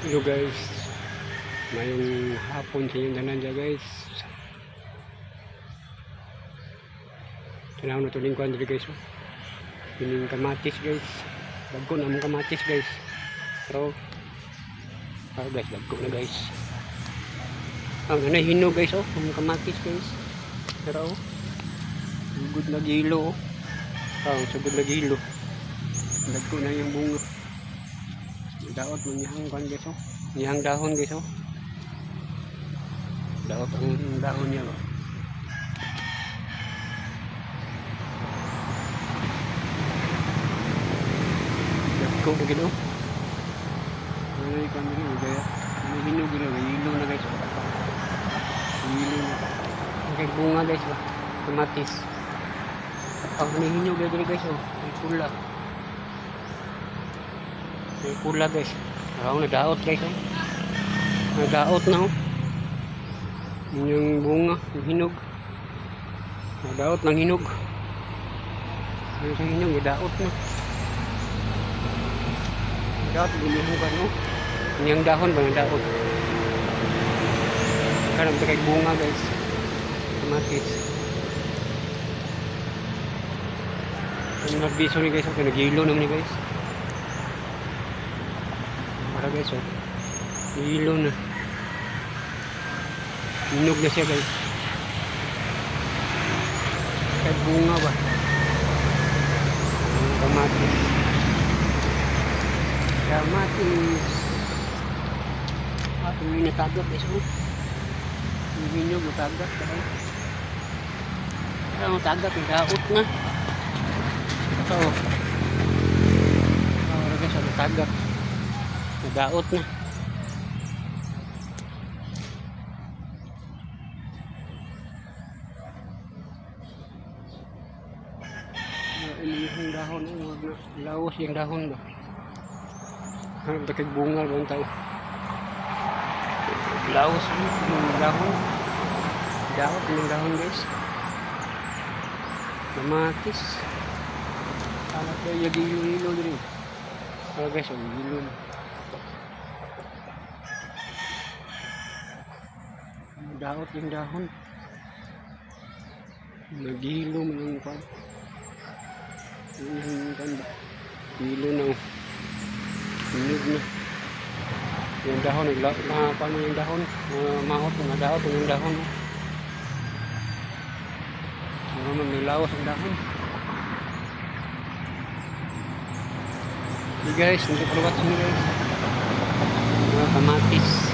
Hello guys, ngayong hapon sa inyong tanan dyan guys. Tanaw na ito lingkuhan dyan guys. Yung kamatis guys, bagko na mong kamatis guys. Pero guys, bagko na guys. Nanay hinog guys ang kamatis guys. Pero sugod na gilo. Sugod na gilo. Bagko na yung bunga. Daot mo niyang kan guys niyang dahon guys daot ang dahon niya ko na gino ay kan diri gaya may hinog gino hilo na guys hilo na kay bunga guys kamatis ang hinog diri guys may pula guys. Ako nadaot guys nadaot na yung bunga yung hinog nadaot ng hinog yung hinog nadaot na nadaot bilihan ba yung dahon ba nadaot karang kay bunga guys kamatis ang nagbiso ni guys ako nagilo naman ni guys para guys hilo na hinog na siya guys kahit bunga ba kamatis may natagap guys yung hinog natagap kaya natagap daot na ito guys natagap nadaot na yung dahon lawas yung dahon ba hanap na kagbunga ba ang tao lawas yung dahon daot yung dahon guys kamatis hanap na yung hilo din guys yung hilo na daot yung dahon naghilo mo yung pan hilo na hinog na yung dahon paano yung dahon mahot na daot yung dahon may lawas ang dahon guys hindi pa luwat guys kamatis